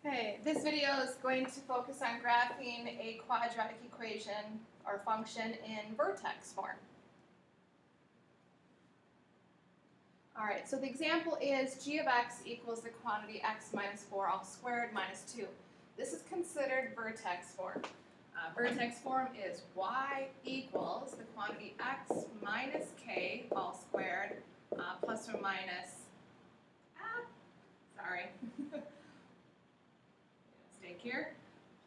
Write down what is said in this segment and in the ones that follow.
Okay, this video is going to focus on graphing a quadratic equation or function in vertex form. Alright, so the example is g of x equals the quantity x minus 4 all squared minus 2. This is considered vertex form. Vertex form is y equals the quantity x minus k all squared plus or minus, mistake here,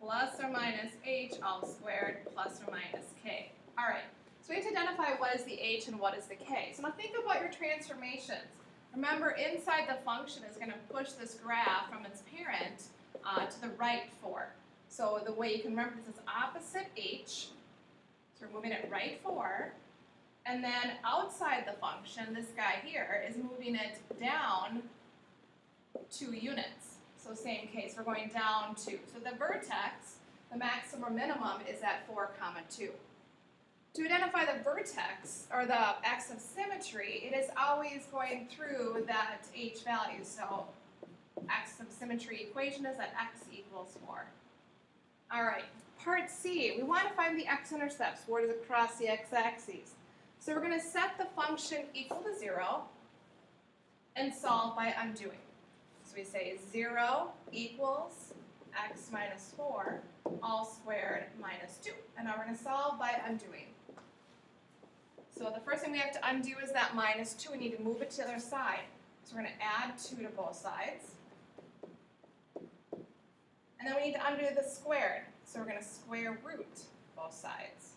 plus or minus h all squared plus or minus k. Alright, so we have to identify what is the h and what is the k. So now think about your transformations. Remember, inside the function is going to push this graph from its parent to the right 4. So the way you can remember this is opposite h, so we're moving it right 4, and then outside the function, this guy here is moving it down 2 units. So same case, we're going down 2. So the vertex, the maximum or minimum, is at 4, 2. To identify the vertex, or the x of symmetry, it is always going through that h value. So x of symmetry equation is that x equals 4. Alright, part C, we want to find the x-intercepts. Where does it cross the x-axis? So we're going to set the function equal to 0 and solve by undoing. So we say 0 equals x minus 4 all squared minus 2. And now we're going to solve by undoing. So the first thing we have to undo is that minus 2. We need to move it to the other side. So we're going to add 2 to both sides. And then we need to undo the squared. So we're going to square root both sides.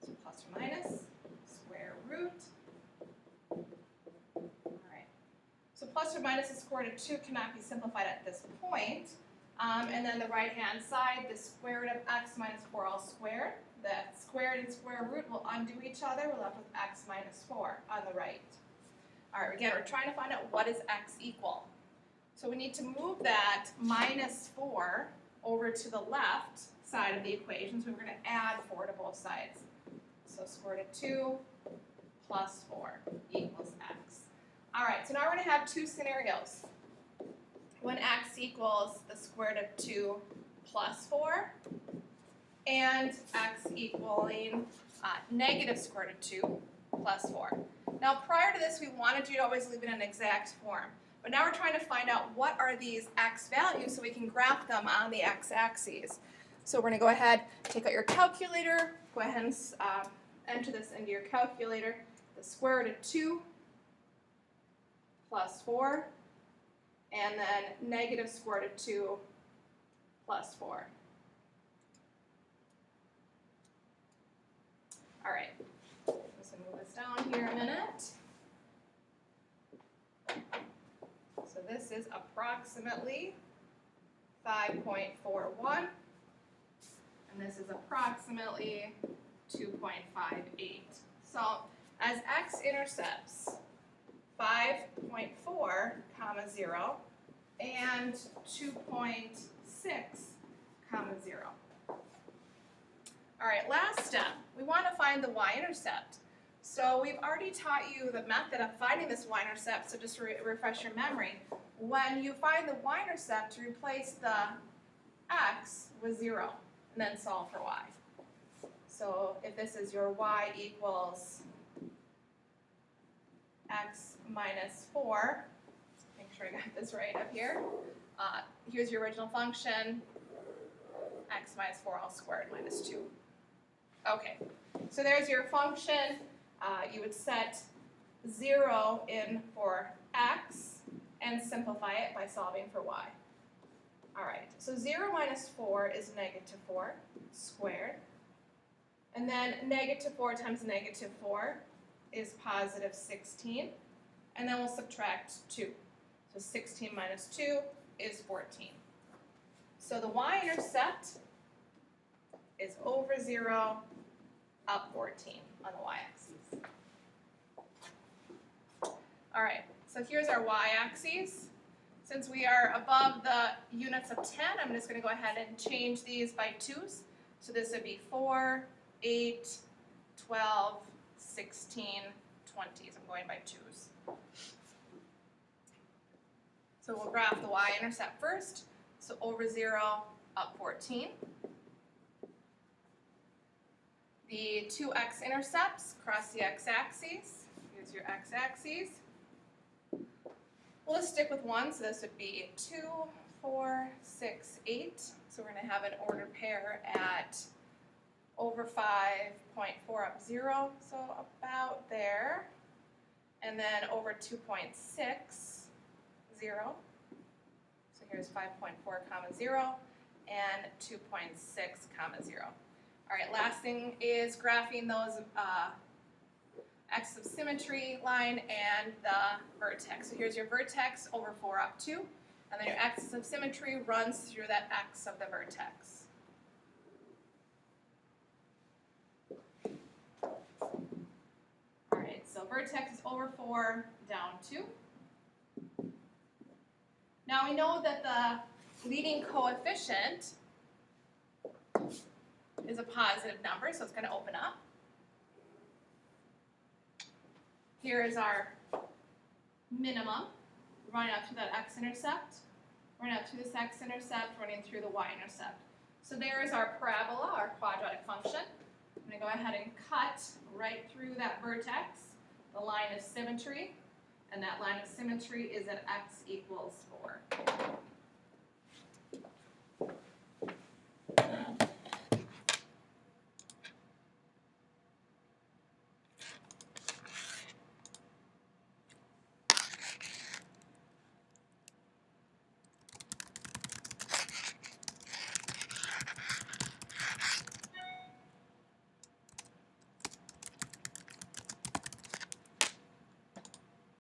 So plus or minus, square root. So plus or minus the square root of 2 cannot be simplified at this point. And then the right-hand side, the square root of x minus 4 all squared. The squared and square root will undo each other. We're left with x minus 4 on the right. All right, again, we're trying to find out what is x equal. So we need to move that minus 4 over to the left side of the equation. So we're going to add 4 to both sides. So square root of 2 plus 4 equals x. All right, so now we're going to have 2 scenarios. When x equals the square root of 2 plus 4, and x equaling negative square root of 2 plus 4. Now prior to this, we wanted you to always leave it in exact form. But now we're trying to find out what are these x values so we can graph them on the x-axis. So we're going to go ahead, take out your calculator, go ahead and enter this into your calculator. The square root of 2 plus 4, and then negative square root of 2 plus 4. All right, let's move this down here a minute. So this is approximately 5.41, and this is approximately 2.58. So as x-intercepts 5.4, 0, and 2.6, 0. All right, last step. We want to find the y-intercept. So we've already taught you the method of finding this y-intercept, so just to refresh your memory. When you find the y-intercept, you replace the x with 0, and then solve for y. So if this is your y equals x minus 4, make sure I got this right up here. Here's your original function, x minus 4 all squared minus 2. Okay, so there's your function. You would set 0 in for x and simplify it by solving for y. All right, so 0 minus 4 is negative 4 squared. And then negative 4 times negative 4 is positive 16. And then we'll subtract 2. So 16 minus 2 is 14. So the y-intercept is over 0, up 14 on the y-axis. All right, so here's our y-axis. Since we are above the units of 10, I'm just going to go ahead and change these by 2's. So this would be 4, 8, 12, 16, 20s. I'm going by 2's. So we'll graph the y-intercept first. So over 0, up 14. The two x-intercepts cross the x-axis. Here's your x-axis. We'll just stick with 1, so this would be 2, 4, 6, 8. So we're going to have an ordered pair at over 5.4 up 0, so about there. And then over 2.6, 0. So here's 5.4, 0, and 2.6, 0. All right, last thing is graphing those x of symmetry line and the vertex. So here's your vertex over 4 up 2, and then your x of symmetry runs through that x of the vertex. All right, so vertex is over 4, down 2. Now we know that the leading coefficient is a positive number, so it's going to open up. Here is our minimum, running up to that x-intercept, running up to this x-intercept, running through the y-intercept. So there is our parabola, our quadratic function. I'm going to go ahead and cut right through that vertex, the line of symmetry, and that line of symmetry is at x equals 4.